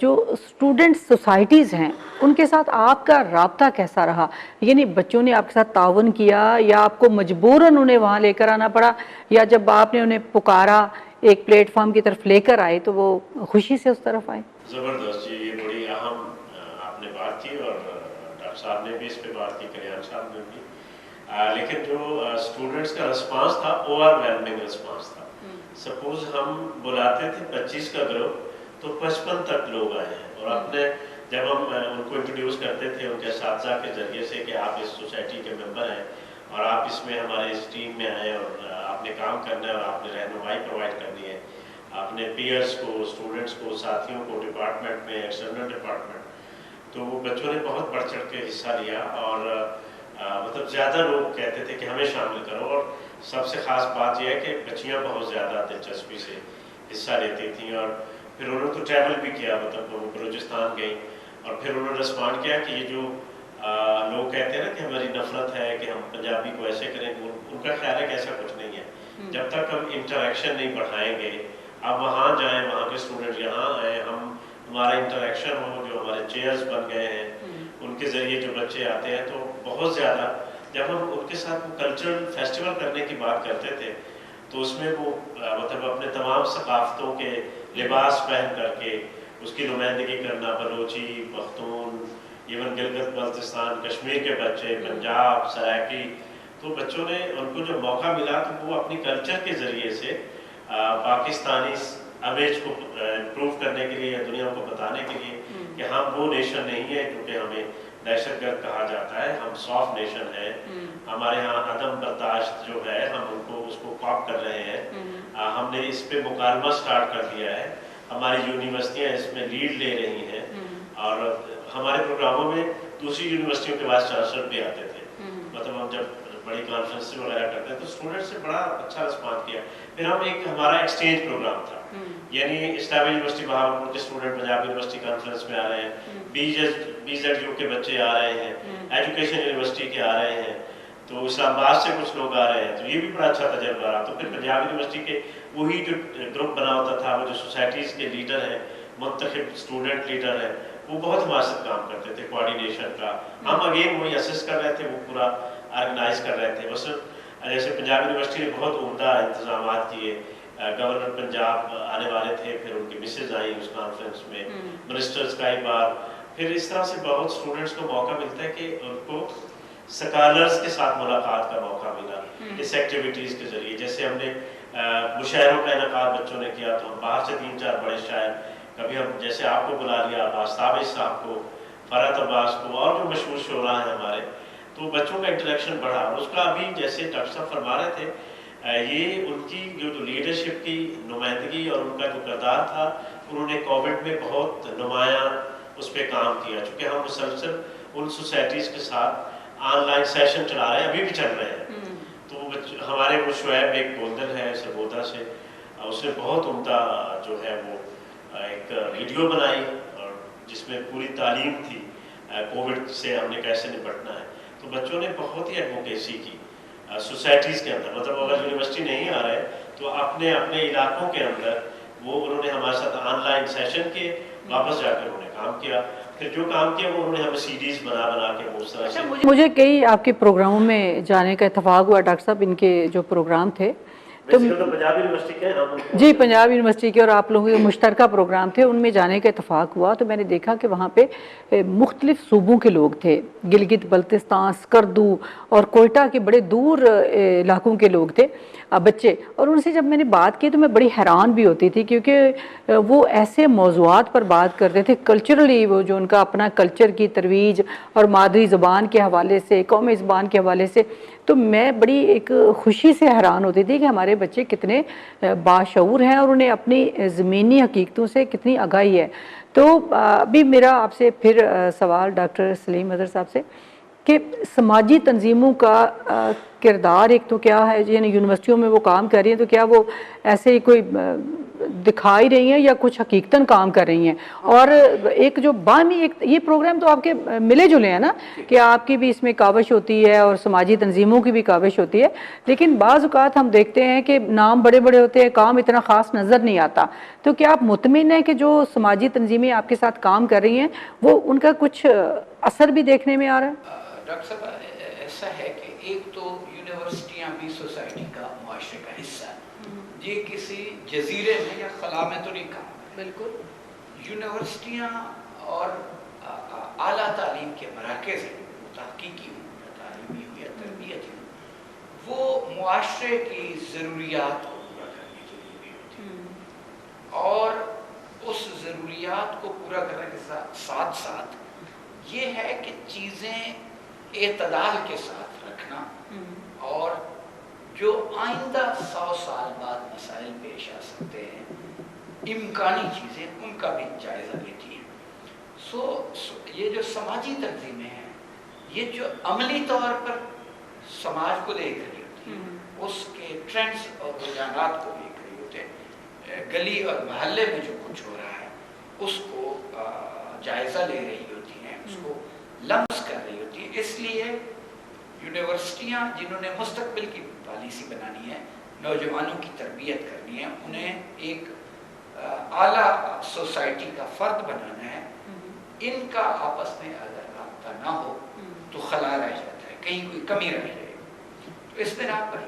جو اسٹوڈنٹ سوسائٹیز ہیں ان کے ساتھ آپ کا رابطہ کیسا رہا؟ یعنی بچوں نے آپ کے ساتھ تعاون کیا یا آپ کو مجبوراً انہیں وہاں لے کر آنا پڑا، یا جب آپ نے انہیں پکارا ایک پلیٹ فارم کی طرف لے کر آئے تو وہ خوشی سے اس طرف آئے؟ زبردست جی، یہ بڑی اہم آپ نے بات کی، اور ڈاکٹر صاحب نے بھی اس پہ بات کی، کلیان صاحب نے بھی، لیکن جو اسٹوڈنٹس کا رسپانس تھا اوور ویلمنگ رسپانس تھا. سپوز ہم بلاتے تھے 25 کا گروپ تو 55 تک لوگ آئے ہیں، اور اپنے جب ہم ان کو انٹروڈیوس کرتے تھے ان کے اساتذہ کے ذریعے سے کہ آپ اس سوسائٹی کے ممبر ہیں اور آپ اس میں ہمارے اس ٹیم میں آئے اور آپ نے کام کرنا ہے اور آپ نے رہنمائی پرووائڈ کرنی ہے اپنے پیئرس کو، اسٹوڈنٹس کو، ساتھیوں کو ڈپارٹمنٹ میں، ایکسٹرنل ڈپارٹمنٹ، تو وہ بچوں نے بہت بڑھ چڑھ کے حصہ لیا، اور مطلب زیادہ لوگ کہتے تھے کہ ہمیں شامل کرو. اور سب سے خاص بات یہ ہے کہ بچیاں بہت زیادہ دلچسپی سے حصہ لیتی تھیں، اور پھر انہوں نے تو ٹریول بھی کیا، مطلب وہ بلوچستان گئیں، اور پھر انہوں نے رسپونڈ کیا کہ یہ جو لوگ کہتے ہیں نا کہ ہماری نفرت ہے کہ ہم پنجابی کو ایسے کریں، ان کا خیال ہے کہ ایسا کچھ نہیں ہے. جب تک ہم انٹریکشن نہیں بڑھائیں گے، اب وہاں جائیں، وہاں کے اسٹوڈنٹ یہاں آئیں، ہمارا انٹریکشن ہو، جو ہمارے چیئرز بن گئے ہیں ان کے ذریعے جو بچے آتے ہیں، تو بہت زیادہ جب ہم ان کے ساتھ وہ کلچرل فیسٹیول کرنے کی بات کرتے تھے تو اس میں وہ مطلب اپنے تمام ثقافتوں کے لباس پہن کر کے اس کی نمائندگی کرنا، بلوچی، پختون، ایون گلگت بلتستان، کشمیر کے بچے، پنجاب، سرائکی، تو بچوں نے ان کو جو موقع ملا تو وہ اپنی کلچر کے ذریعے سے پاکستانی امیج کو امپروو کرنے کے لیے، دنیا کو بتانے کے لیے کہ ہم وہ نیشن نہیں ہے کیونکہ ہمیں دہشت گرد کہا جاتا ہے، ہم سافٹ نیشن ہے، ہمارے ہاں عدم برداشت جو ہے ہم ان کو اس کو کاپ کر رہے ہیں، ہم نے اس پہ مکالمہ سٹارٹ کر دیا ہے، ہماری یونیورسٹیاں اس میں لیڈ لے رہی ہیں، اور ہمارے پروگراموں میں دوسری یونیورسٹیوں کے وائس چانسلر بھی آتے تھے. مطلب ہم جب بڑی کانفرنس وغیرہ کرتے ہیں تو اسٹوڈنٹ سے بڑا اچھا رسپانس کیا. پھر ہم ہمارا ایکسچینج پروگرام تھا، یعنی اسلامی یونیورسٹی بہاولپور کے اسٹوڈنٹ پنجاب یونیورسٹی کانفرنس میں آ رہے ہیں، BZU کے بچے آ رہے ہیں، ایجوکیشن یونیورسٹی کے آ رہے ہیں، تو اسلام آباد سے کچھ لوگ آ رہے ہیں، تو یہ بھی بڑا اچھا تجربہ رہا. تو پھر پنجاب یونیورسٹی کے وہی جو گروپ بنا ہوتا تھا، وہ جو سوسائٹیز کے لیڈر ہیں، منتخب اسٹوڈنٹ لیڈر ہیں، وہ بہت ہمارے ساتھ کام کرتے تھے کوآرڈینیشن کا. ہم اگین وہی اسسٹ کر رہے تھے، وہ پورا آرگنائز کر رہے تھے. بس جیسے پنجاب یونیورسٹی نے بہت عمدہ انتظامات کیے، گورنر پنجاب آنے والے تھے، پھر ان کی مسز آئی اس کانفرنس میں، منسٹرز کا ایک بار، پھر اس طرح سے بہت اسٹوڈنٹس کو موقع ملتا ہے کہ ان کو سکالرز کے ساتھ ملاقات کا موقع ملا اس ایکٹیویٹیز کے ذریعے. جیسے ہم نے مشاعروں کا انعقاد بچوں نے کیا، تو ہم باہر سے 3-4 بڑے شاعر، کبھی ہم جیسے آپ کو بلا لیا، عباس تابش صاحب کو، فرحت عباس کو، اور جو مشہور شعراء ہیں ہمارے، تو بچوں کا انٹریکشن بڑھا. اس کا ابھی جیسے ڈاکٹر صاحب فرما رہے تھے، یہ ان کی جو لیڈرشپ کی نمائندگی اور ان کا جو کردار تھا، انہوں نے کووڈ میں بہت نمایاں اس پہ کام کیا. چونکہ ہم مسلسل ان سوسائٹیز کے ساتھ آن لائن سیشن چلا رہے ہیں، ابھی بھی چل رہے ہیں. تو ہمارے وہ شعیب ایک گولدن ہے سرگودا سے، اس نے بہت عمدہ جو ہے وہ ایک ویڈیو بنائی، اور جس میں پوری تعلیم تھی کووڈ سے ہم نے کیسے نپٹنا ہے. تو بچوں نے بہت ہی ایڈوکیسی کی سوسائٹیز کے اندر، مطلب اگر یونیورسٹی نہیں آ رہے تو اپنے اپنے علاقوں کے اندر وہ انہوں نے ہمارے ساتھ آن لائن سیشن کیے، واپس جا کر انہوں نے کام کیا. پھر جو کام کیا وہ انہوں نے ہمیں CDs بنا کے وہ اس طرح سے. مجھے کئی آپ کے پروگراموں میں جانے کا اتفاق ہوا ڈاکٹر صاحب، ان کے جو پروگرام تھے تو پنجاب یونیورسٹی کے جی پنجاب یونیورسٹی کے اور آپ لوگوں کے مشترکہ پروگرام تھے، ان میں جانے کا اتفاق ہوا. تو میں نے دیکھا کہ وہاں پہ مختلف صوبوں کے لوگ تھے، گلگت بلتستان، سکردو اور کوئٹہ کے بڑے دور علاقوں کے لوگ تھے بچے. اور ان سے جب میں نے بات کی تو میں بڑی حیران بھی ہوتی تھی، کیونکہ وہ ایسے موضوعات پر بات کرتے تھے کلچرلی، وہ جو ان کا اپنا کلچر کی ترویج اور مادری زبان کے حوالے سے، قومی زبان کے حوالے سے. تو میں بڑی ایک خوشی سے حیران ہوتی تھی کہ ہمارے بچے کتنے باشعور ہیں اور انہیں اپنی زمینی حقیقتوں سے کتنی آگاہی ہے. تو ابھی میرا آپ سے پھر سوال ڈاکٹر سلیم اظہر صاحب سے کہ سماجی تنظیموں کا کردار ایک تو کیا ہے، یعنی یونیورسٹیوں میں وہ کام کر رہی ہیں، تو کیا وہ ایسے ہی کوئی دکھائی رہی ہیں یا کچھ حقیقتاً کام کر رہی ہیں. اور ایک جو باہمی ایک یہ پروگرام تو آپ کے ملے جلے ہیں نا کہ آپ کی بھی اس میں کاوش ہوتی ہے اور سماجی تنظیموں کی بھی کاوش ہوتی ہے, لیکن بعض اوقات ہم دیکھتے ہیں کہ نام بڑے بڑے ہوتے ہیں, کام اتنا خاص نظر نہیں آتا. تو کیا آپ مطمئن ہیں کہ جو سماجی تنظیمیں آپ کے ساتھ کام کر رہی ہیں وہ ان کا کچھ اثر بھی دیکھنے میں آ رہا ہے؟ ڈاکٹر صاحب ایسا ہے کہ ایک تو یونیورسٹیاں بھی سوسائٹی کا معاشرے کا حصہ ہیں. یہ کسی جزیرے میں یا خلا میں تو نہیں کام. بالکل. یونیورسٹیاں اور اعلیٰ تعلیم کے مراکز ہیں, تحقیقی ہوں یا تعلیمی ہوں یا تربیتی ہوں, وہ معاشرے کی ضروریات کو پورا کرنے کے لیے بھی ہوتی ہیں. اور اس ضروریات کو پورا کرنے کے ساتھ ساتھ یہ ہے کہ چیزیں اعتدال کے ساتھ رکھنا, اور جو آئندہ 100 سال بعد مسائل پیش آ سکتے ہیں, امکانی چیزیں, ان کا بھی جائزہ لیتی ہیں. یہ جو سماجی تنظیمیں ہیں یہ جو عملی طور پر سماج کو دیکھ رہی ہوتی ہیں, اس کے ٹرینڈز اور رجحانات کو دیکھ رہی ہوتے ہیں, گلی اور محلے میں جو کچھ ہو رہا ہے اس کو جائزہ لے رہی ہوتی ہیں, اس کو لمس کر رہی ہوتی ہیں. اس لیے یونیورسٹیاں جنہوں نے مستقبل کی پالیسی بنانی ہے, نوجوانوں کی تربیت کرنی ہے, انہیں ایک اعلیٰ سوسائٹی کا فرد بنانا ہے, ان کا آپس میں اگر رابطہ نہ ہو تو خلا رہ جاتا ہے, کہیں کوئی کمی رہ جائے. تو اس بنا پر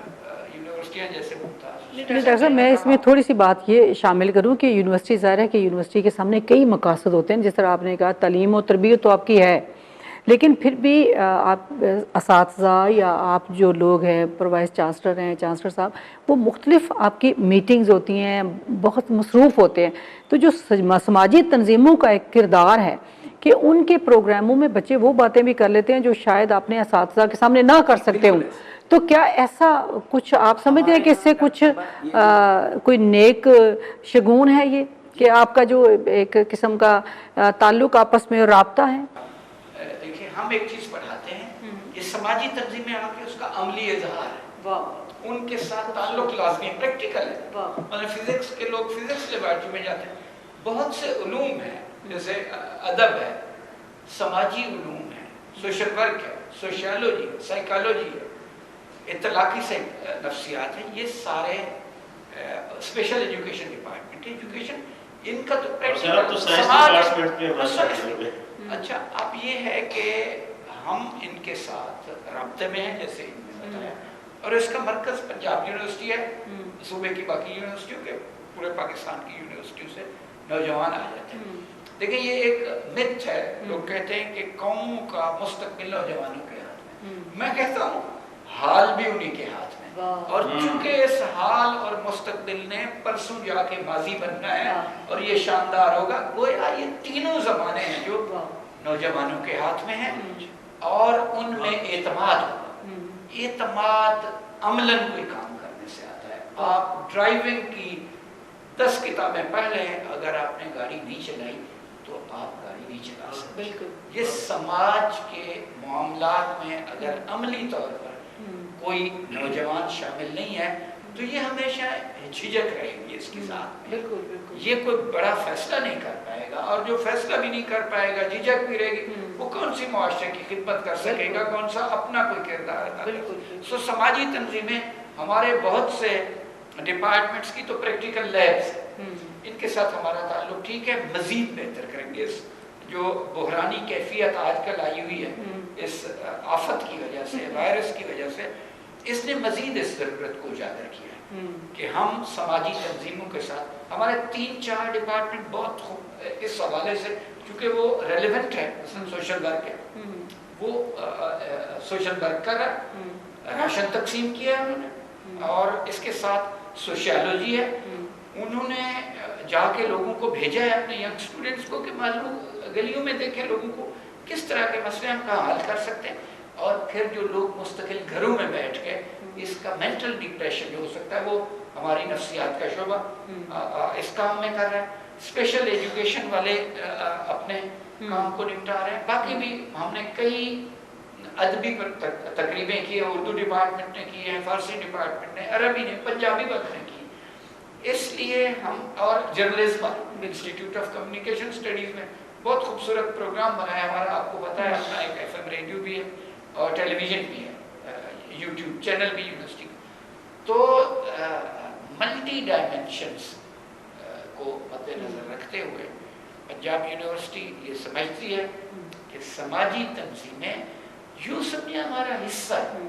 یونیورسٹیاں جیسے ممتاز. ڈاکٹر صاحب میں اس میں تھوڑی سی بات یہ شامل کروں کہ یونیورسٹی ظاہر ہے کہ یونیورسٹی کے سامنے کئی مقاصد ہوتے ہیں, جس طرح آپ نے کہا تعلیم و تربیت تو آپ کی ہے, لیکن پھر بھی آپ اساتذہ یا آپ جو لوگ ہیں وائس چانسلر ہیں, چانسلر صاحب, وہ مختلف آپ کی میٹنگز ہوتی ہیں, بہت مصروف ہوتے ہیں. تو جو سماجی تنظیموں کا ایک کردار ہے کہ ان کے پروگراموں میں بچے وہ باتیں بھی کر لیتے ہیں جو شاید آپ نے اساتذہ کے سامنے نہ کر سکتے ہوں, تو کیا ایسا کچھ آپ سمجھتے ہیں کہ اس سے کچھ کوئی نیک شگون ہے یہ کہ آپ کا جو ایک قسم کا تعلق آپس میں رابطہ ہے؟ دیکھیں, ہم ایک چیز پڑھاتے ہیں, یہ سماجی تنظیمیں آ کے اس کا عملی اظہار ہے, ان کے ساتھ تعلق لازمی ہے, پریکٹیکل ہے. مطلب فزکس کے لوگ فزکس لیبارٹری میں جاتے ہیں. بہت سے علوم ہیں جیسے ادب ہے, سماجی علوم ہے, سوشل ورک ہے, سوشیالوجی, سائیکالوجی ہے, اطلاقی سے نفسیات ہیں, یہ سارے اسپیشل ایجوکیشن ڈپارٹمنٹ. ایجوکیشن ان کا تو اچھا. اب یہ ہے کہ ہم ان کے ساتھ رابطے میں ہیں جیسے ان نے بتایا, اور اس کا مرکز پنجاب یونیورسٹی ہے. صوبے کی باقی یونیورسٹیوں کے, پورے پاکستان کی یونیورسٹیوں سے نوجوان آ جاتے ہیں. دیکھیں یہ ایک متھ ہے, لوگ کہتے ہیں کہ قوموں کا مستقبل نوجوانوں کے ہاتھ میں. میں کہتا ہوں حال بھی انہی کے ہاتھ میں, اور چونکہ اس حال اور مستقبل نے پرسوں جا کے ماضی بننا ہے اور یہ شاندار ہوگا, گویا یہ تینوں زمانے ہیں جو نوجوانوں کے ہاتھ میں ہیں, اور ان میں اعتماد ہوگا. اعتماد عملاً کوئی کام کرنے سے آتا ہے. آپ ڈرائیونگ کی 10 کتابیں پڑھ لیں, اگر آپ نے گاڑی نہیں چلائی تو آپ گاڑی نہیں چلا سکتے. یہ سماج کے معاملات میں اگر عملی طور پر کوئی نوجوان شامل نہیں ہے تو یہ ہمیشہ جھجک رہے گی اس کے ساتھ میں. یہ کوئی بڑا فیصلہ نہیں کر پائے گا, اور جو فیصلہ بھی نہیں کر پائے گا, جھجک بھی رہے گی, وہ کون سی معاشرے کی خدمت کر سکے گا, کون سا اپنا کوئی کردار ادا کر سکے. سماجی تنظیمیں ہمارے بہت سے ڈپارٹمنٹس کی تو پریکٹیکل لیبس ہیں, ان کے ساتھ ہمارا تعلق ٹھیک ہے, مزید بہتر کریں گے. اس جو بحرانی کیفیت آج کل آئی ہوئی ہے اس آفت کی وجہ سے, وائرس کی وجہ سے, اس نے مزید اس ضرورت کو اجاگر کیا ہے کہ ہم سماجی تنظیموں کے ساتھ, ہمارے 3-4 ڈپارٹمنٹ بہت خوب اس حوالے سے, چونکہ وہ ریلیونٹ ہے. سوشل ورک ہے, وہ سوشل ورک کا راشن تقسیم کیا ہے انہوں نے, اور اس کے ساتھ سوشیالوجی ہے, انہوں نے جا کے لوگوں کو بھیجا ہے, اپنے ینگ اسٹوڈنٹس کو, کہ معلوم گلیوں میں دیکھیں لوگوں کو کس طرح کے مسئلے ہم کہاں حل کر سکتے ہیں. اور پھر جو لوگ مستقل گھروں میں بیٹھ کے اس کا مینٹل ڈپریشن جو ہو سکتا ہے, وہ ہماری نفسیات کا شعبہ اس کام میں کر رہا ہے. اسپیشل ایجوکیشن والے اپنے کام کو نپٹا رہے ہیں. باقی بھی ہم نے کئی ادبی تقریبیں کی ہیں, اردو ڈپارٹمنٹ نے کی ہیں, فارسی ڈپارٹمنٹ نے, عربی نے, پنجابی وقت نے کی. اس لیے ہم اور journalism institute of communication studies میں بہت خوبصورت پروگرام بنایا ہمارا، آپ کو پتہ ہے اپنا ایک FM ریڈیو بھی ہے اور ٹیلی ویژن بھی ہے، یوٹیوب چینل بھی یونیورسٹی کا. تو ملٹی ڈائمینشنس کو مد نظر رکھتے ہوئے پنجاب یونیورسٹی یہ سمجھتی ہے کہ سماجی تنظیمیں یوں سمجھے ہمارا حصہ ہے،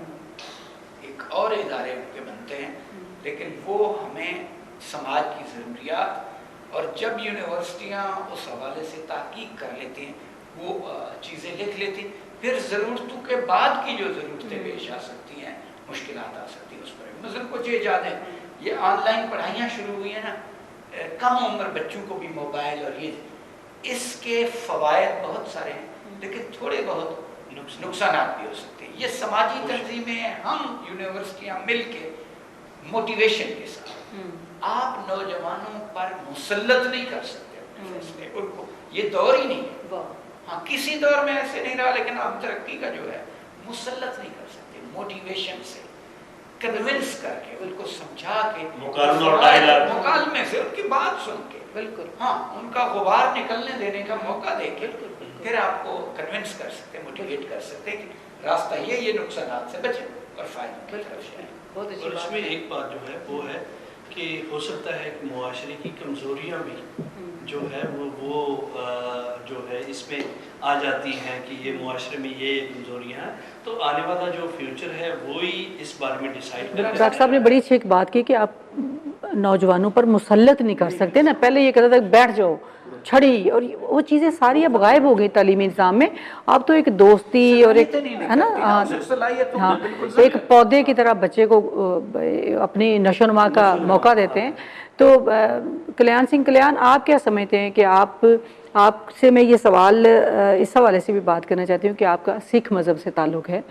ایک اور ادارے ان کے بنتے ہیں، لیکن وہ ہمیں سماج کی ضروریات، اور جب یونیورسٹیاں اس حوالے سے تحقیق کر لیتی ہیں، وہ چیزیں لکھ لیتی ہیں، پھر ضرورتوں کے بعد کی جو ضرورتیں پیش آ سکتی ہیں، مشکلات آ سکتی ہیں، اس پر مثلا کچھ ایجادیں، یہ آن لائن پڑھائیاں شروع ہوئی ہیں نا، کم عمر بچوں کو بھی موبائل، اور یہ اس کے فوائد بہت سارے ہیں لیکن تھوڑے بہت نقصانات بھی ہو سکتے ہیں. یہ سماجی تنظیمیں ہم یونیورسٹیاں مل کے موٹیویشن کے ساتھ آپ نوجوانوں پر مسلط نہیں کر سکتے اپنے فیصلے، ان کو یہ دور ہی نہیں ہے، ہاں کسی دور میں ایسے نہیں رہا، لیکن اب ترقی کا جو ہے مسلط نہیں کر سکتے، موٹیویشن سے کنونس کر کے ان کو سمجھا کے مکالمے سے ان کی بات سن کے، بالکل ہاں ان کا غبار نکلنے دینے کا موقع دے کے پھر آپ کو کنونس کر سکتے، موٹیویٹ کر سکتے کہ راستہ یہ نقصانات سے بچیں اور فائدوں کی طرف جائیں. اور اس میں ایک بات جو ہے وہ ہے کہ ہو سکتا ہے کہ معاشرے کی کمزوریاں بھی جو ہے وہ جو ہے اس میں آ جاتی ہیں کہ یہ معاشرے میں یہ کمزوریاں ہیں، تو آنے والا جو فیوچر ہے وہی اس بارے میں ڈیسائیڈ کرے گا. ڈاکٹر صاحب نے بڑی اچھی ایک بات کی کہ آپ نوجوانوں پر مسلط نہیں کر سکتے نا، پہلے یہ کہتا تھا بیٹھ جاؤ چھڑی، اور وہ چیزیں ساری اب غائب ہو گئی تعلیمی نظام میں. اب تو ایک دوستی اور ایک ہے نا، ہاں ایک پودے کی طرح بچے کو اپنی نشو و نما کا موقع دیتے ہیں. تو کلیان سنگھ کلیان، آپ کیا سمجھتے ہیں کہ آپ سے میں یہ سوال اس حوالے سے بھی بات کرنا چاہتی ہوں کہ آپ کا سکھ مذہب سے تعلق ہے،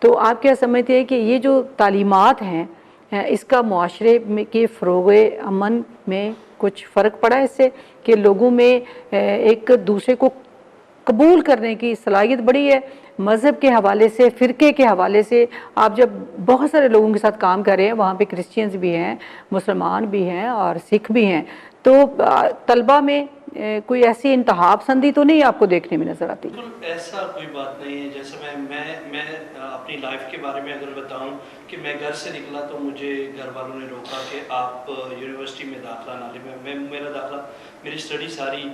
تو آپ کیا سمجھتے ہیں کہ یہ جو تعلیمات ہیں اس کا معاشرے میں کے فروغ امن میں کچھ فرق پڑا ہے اس سے، کہ لوگوں میں ایک دوسرے کو قبول کرنے کی صلاحیت بڑی ہے؟ مذہب کے حوالے سے، فرقے کے حوالے سے آپ جب بہت سارے لوگوں کے ساتھ کام کر رہے ہیں، وہاں پہ کرسچینز بھی ہیں، مسلمان بھی ہیں اور سکھ بھی ہیں، تو طلبہ میں کوئی ایسی انتہا پسندی تو نہیں آپ کو دیکھنے میں نظر آتی؟ بالکل ایسا کوئی بات نہیں ہے. جیسے میں اپنی لائف کے بارے میں اگر بتاؤں کہ میں گھر سے نکلا تو مجھے گھر والوں نے روکا کہ آپ یونیورسٹی میں داخلہ نہ لیں. میرا داخلہ، میری اسٹڈی ساری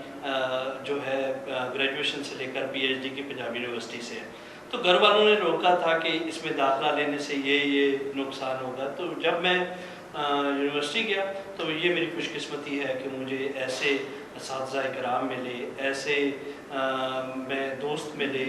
جو ہے گریجویشن سے لے کر PhD کی پنجاب یونیورسٹی سے ہے. تو گھر والوں نے روکا تھا کہ اس میں داخلہ لینے سے یہ نقصان ہوگا. تو جب میں یونیورسٹی گیا تو یہ میری خوش قسمتی ہے کہ مجھے ایسے اساتذہ کرام ملے، ایسے میں دوست ملے،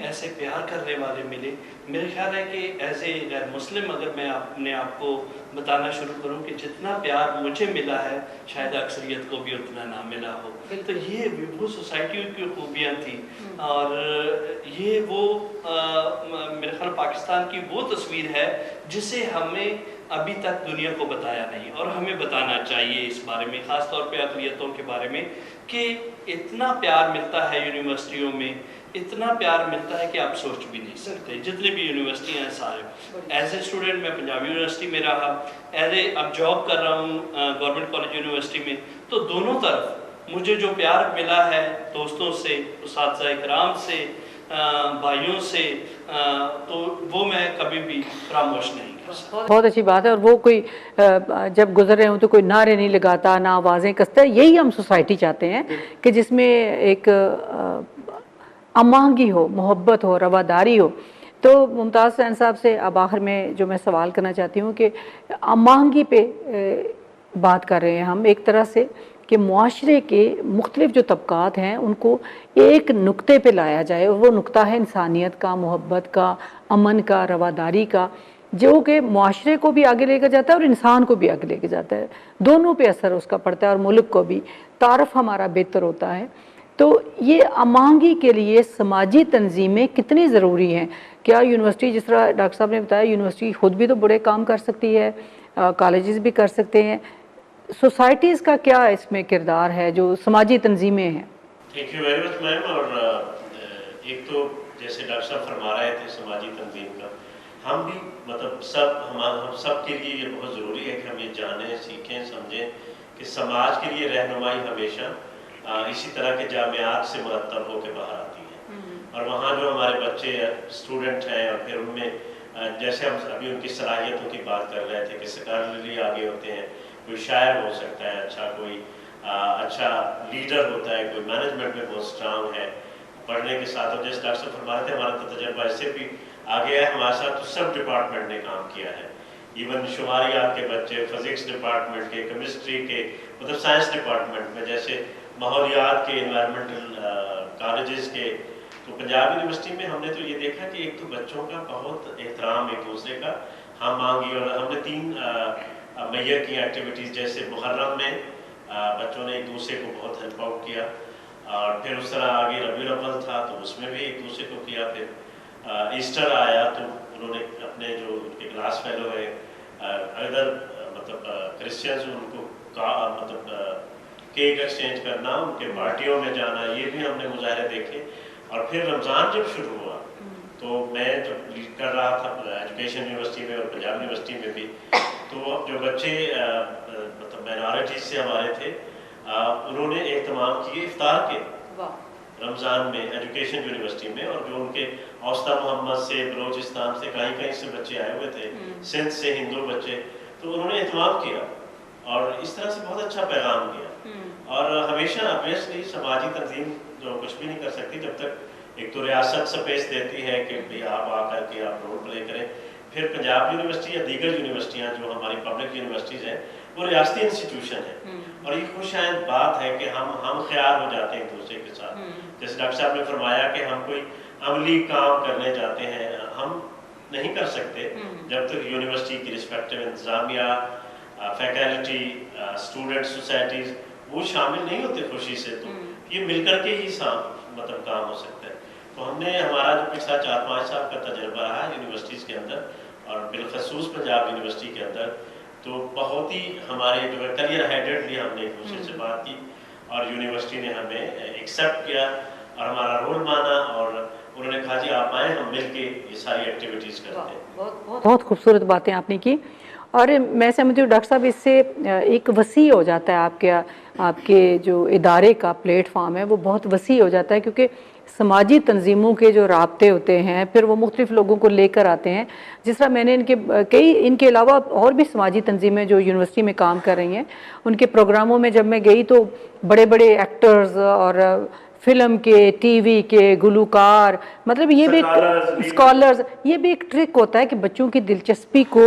ایسے پیار کرنے والے ملے. میرے خیال ہے کہ ایز اے غیر مسلم اگر میں اپنے آپ کو بتانا شروع کروں کہ جتنا پیار مجھے ملا ہے شاید اکثریت کو بھی اتنا نہ ملا ہو. تو یہ وہ سوسائٹیوں کی خوبیاں تھیں، اور یہ وہ میرے خیال پاکستان کی وہ تصویر ہے جسے ہمیں ابھی تک دنیا کو بتایا نہیں، اور ہمیں بتانا چاہیے اس بارے میں، خاص طور پہ اقلیتوں کے بارے میں، کہ اتنا پیار ملتا ہے یونیورسٹیوں میں، اتنا پیار ملتا ہے کہ آپ سوچ بھی نہیں سکتے. جتنے بھی یونیورسٹیاں ہیں سارے، ایز اے اسٹوڈنٹ میں پنجاب یونیورسٹی میں رہا، ایز اے اب جاب کر رہا ہوں گورنمنٹ کالج یونیورسٹی میں، تو دونوں طرف مجھے جو پیار ملا ہے دوستوں سے، اساتذہ کرام سے، بھائیوں سے، تو وہ میں کبھی بھی فراموش نہیں کر سکتا. بہت اچھی بات ہے. اور وہ کوئی جب گزر رہے ہوں تو کوئی نعرے نہیں لگاتا، نہ آوازیں کستا. یہی ہم سوسائٹی چاہتے ہیں کہ جس میں ایک ہماہنگی ہو، محبت ہو، رواداری ہو. تو ممتاز حسین صاحب سے اب آخر میں جو میں سوال کرنا چاہتی ہوں کہ ہماہنگی پہ بات کر رہے ہیں ہم ایک طرح سے، کہ معاشرے کے مختلف جو طبقات ہیں ان کو ایک نقطے پہ لایا جائے، اور وہ نقطہ ہے انسانیت کا، محبت کا، امن کا، رواداری کا، جو کہ معاشرے کو بھی آگے لے کے جاتا ہے اور انسان کو بھی آگے لے کے جاتا ہے. دونوں پہ اثر اس کا پڑتا ہے، اور ملک کو بھی تعارف ہمارا بہتر ہوتا ہے. تو یہ ہماہنگی کے لیے سماجی تنظیمیں کتنی ضروری ہیں؟ کیا یونیورسٹی، جس طرح ڈاکٹر صاحب نے بتایا، یونیورسٹی خود بھی تو بڑے کام کر سکتی ہے، کالجز بھی کر سکتے ہیں، سوسائٹیز کا کیا اس میں کردار ہے جو سماجی تنظیمیں ہیں؟ تھینک یو ویری مچ میم. اور ایک تو جیسے ڈاکٹر صاحب فرما رہے تھے سماجی تنظیم کا، ہم بھی مطلب ہم سب کے لیے یہ بہت ضروری ہے کہ ہم یہ جانیں، سیکھیں، سمجھیں کہ سماج کے لیے رہنمائی ہمیشہ اسی طرح کے جامعات سے مرتب ہو کے باہر آتی ہے، اور وہاں جو ہمارے بچے اسٹوڈنٹ ہیں اور پھر ان میں جیسے ہم ابھی ان کی صلاحیتوں کی بات کر رہے تھے کہ سکالرلی آگے ہوتے ہیں، کوئی شاعر ہو سکتا ہے اچھا، کوئی اچھا لیڈر ہوتا ہے، کوئی مینجمنٹ میں بہت اسٹرانگ ہے پڑھنے کے ساتھ، اور جیسے ڈاکٹر صاحب فرما رہے تھے ہمارا تو تجربہ اس سے بھی آگے ہے، ہمارے ساتھ تو سب ڈپارٹمنٹ نے کام کیا ہے، ایون شماریات کے بچے، فزکس ڈپارٹمنٹ کے، کیمسٹری کے، مطلب سائنس ڈپارٹمنٹ میں، جیسے ماحولیات کے، انوائرمنٹل کالجز کے۔ تو پنجاب یونیورسٹی میں ہم نے تو یہ دیکھا کہ ایک تو بچوں کا بہت احترام ایک دوسرے کا، ہم مانگی، اور ہم نے 3 مئی کی ایکٹیویٹیز، جیسے محرم میں بچوں نے ایک دوسرے کو بہت ہیلپ آؤٹ کیا، اور پھر اس طرح آگے ربیع الاول تھا تو اس میں بھی ایک دوسرے کو کیا، پھر ایسٹر آیا تو انہوں نے اپنے جو ان کے کلاس فیلو ہے ادر مطلب کرسچنز، ان کو مطلب کیک ایکسچینج کرنا، ان کے پارٹیوں میں جانا، یہ بھی ہم نے مظاہرے دیکھے۔ اور پھر رمضان جب شروع ہوا تو میں جب لیڈ کر رہا تھا ایجوکیشن یونیورسٹی میں اور پنجاب یونیورسٹی میں بھی، تو جو بچے مطلب مائنارٹیز سے ہمارے تھے، انہوں نے اہتمام کیے افطار کے رمضان میں ایجوکیشن یونیورسٹی میں، اور جو ان کے اوسطا محمد سے، بلوچستان سے، کہیں کہیں سے بچے آئے ہوئے تھے، سندھ سے ہندو بچے، تو انہوں نے اہتمام کیا اور اس طرح سے بہت اچھا پیغام دیا۔ اور ہمیشہ obviously سماجی تنظیم جو کچھ بھی نہیں کر سکتی جب تک ایک تو ریاست سپیس دیتی ہے کہ بھئی آپ آ کر کے آپ رول پلے کریں، پھر پنجاب یونیورسٹی یا دیگر یونیورسٹیاں جو ہماری پبلک یونیورسٹیز ہیں وہ ریاستی انسٹیٹیوشن ہیں، اور یہ خوش آئند بات ہے کہ ہم خیال ہو جاتے ہیں ایک دوسرے کے ساتھ۔ جیسے ڈاکٹر صاحب نے فرمایا کہ ہم کوئی عملی کام کرنے جاتے ہیں، ہم نہیں کر سکتے جب تک یونیورسٹی کی رسپیکٹو انتظامیہ، فیکلٹی، اسٹوڈنٹ سوسائٹیز وہ شامل نہیں ہوتے خوشی سے، تو یہ مل کر کے ہی مطلب کام ہو سکتا ہے۔ تو ہم نے ہمارا جو پچھلا 4-5 سال کا تجربہ رہا یونیورسٹیز کے اندر، اور بالخصوص پنجاب یونیورسٹی کے اندر، تو بہت ہی ہمارے جو ہے کلیئر ہیڈڈلی ہم نے ایک دوسرے سے بات کی، اور یونیورسٹی نے ہمیں ایکسیپٹ کیا اور ہمارا رول مانا، اور انہوں نے کہا جی آپ آئیں، ہم مل کے یہ ساری ایکٹیویٹیز کرتے ہیں۔ بہت خوبصورت باتیں آپ نے کی، اور میں سمجھتی ہوں ڈاکٹر صاحب اس سے ایک وسیع ہو جاتا ہے آپ کے جو ادارے کا پلیٹ فارم ہے وہ بہت وسیع ہو جاتا ہے، کیونکہ سماجی تنظیموں کے جو رابطے ہوتے ہیں پھر وہ مختلف لوگوں کو لے کر آتے ہیں، جس طرح میں نے ان کے علاوہ اور بھی سماجی تنظیمیں جو یونیورسٹی میں کام کر رہی ہیں ان کے پروگراموں میں جب میں گئی تو بڑے بڑے ایکٹرز اور فلم کے، ٹی وی کے گلوکار، مطلب یہ بھی اسکالرز، یہ بھی ایک ٹرک ہوتا ہے کہ بچوں کی دلچسپی کو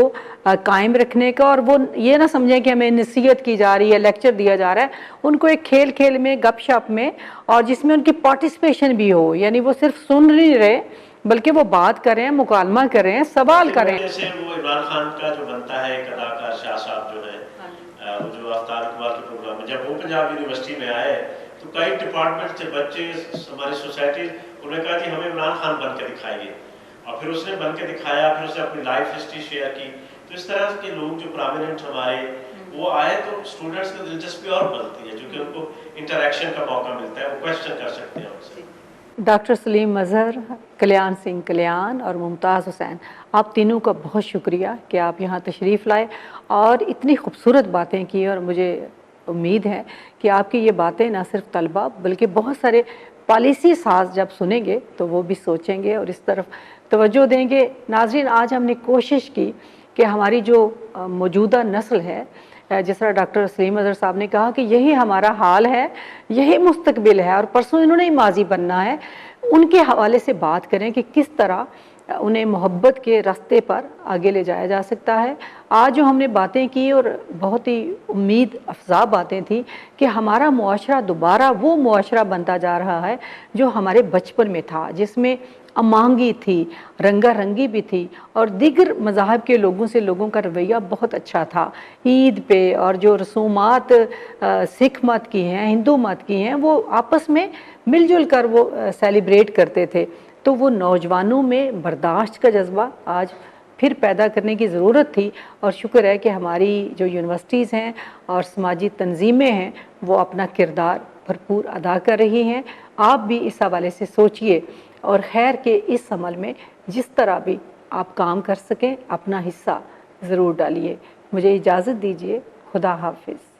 قائم رکھنے کا، اور وہ یہ نہ سمجھیں کہ ہمیں نصیحت کی جا رہی ہے، لیکچر دیا جا رہا ہے، ان کو ایک کھیل میں، گپ شپ میں، اور جس میں ان کی پارٹیسپیشن بھی ہو، یعنی وہ صرف سن نہیں رہے بلکہ وہ بات کر رہے ہیں، مکالمہ کر رہے ہیں، سوال کر رہے ہیں۔ جیسے وہ عمران خان کا جو بنتا ہے ایک اداکار شاہ صاحب جو ہے، وہ جو افطار اقبال کے پروگرام میں جب وہ پنجاب یونیورسٹی میں آئے تو کئی ڈپارٹمنٹ سے بچے، ہماری سوسائٹی، انہوں نے کہا جی ہمیں عمران خان بن کے دکھائیے، اور پھر اس نے بن کے دکھایا، پھر اس نے اپنی لائف ہسٹری شیئر کی۔ تو اس طرح کے لوگ جو پرامیننٹ ہمارے وہ آئے تو اسٹوڈنٹس کی دلچسپی اور بڑھتی ہے، کیونکہ ان کو انٹریکشن کا موقع ملتا ہے، وہ کویسچن کر سکتے ہیں ان سے۔ ڈاکٹر سلیم مظہر، کلیان سنگھ کلیان اور ممتاز حسین، آپ تینوں کا بہت شکریہ کہ آپ یہاں تشریف لائے اور اتنی خوبصورت باتیں کی، اور مجھے امید ہے کہ آپ کی یہ باتیں نہ صرف طلبہ بلکہ بہت سارے پالیسی ساز جب سنیں گے تو وہ بھی سوچیں گے اور اس طرف توجہ دیں گے۔ ناظرین، آج ہم نے کوشش کی کہ ہماری جو موجودہ نسل ہے، جس طرح ڈاکٹر سلیم مظہر صاحب نے کہا کہ یہی ہمارا حال ہے، یہی مستقبل ہے، اور پرسوں انہوں نے ماضی بننا ہے، ان کے حوالے سے بات کریں کہ کس طرح انہیں محبت کے راستے پر آگے لے جایا جا سکتا ہے۔ آج جو ہم نے باتیں کی اور بہت ہی امید افزا باتیں تھیں کہ ہمارا معاشرہ دوبارہ وہ معاشرہ بنتا جا رہا ہے جو ہمارے بچپن میں تھا، جس میں امانگی تھی، رنگا رنگی بھی تھی، اور دیگر مذاہب کے لوگوں سے لوگوں کا رویہ بہت اچھا تھا۔ عید پہ اور جو رسومات سکھ مت کی ہیں، ہندو مت کی ہیں، وہ آپس میں مل جل کر وہ سیلیبریٹ کرتے تھے۔ تو وہ نوجوانوں میں برداشت کا جذبہ آج پھر پیدا کرنے کی ضرورت تھی، اور شکر ہے کہ ہماری جو یونیورسٹیز ہیں اور سماجی تنظیمیں ہیں وہ اپنا کردار بھرپور ادا کر رہی ہیں۔ آپ بھی اس حوالے سے سوچئے اور خیر کے اس عمل میں جس طرح بھی آپ کام کر سکیں اپنا حصہ ضرور ڈالیے۔ مجھے اجازت دیجیے، خدا حافظ۔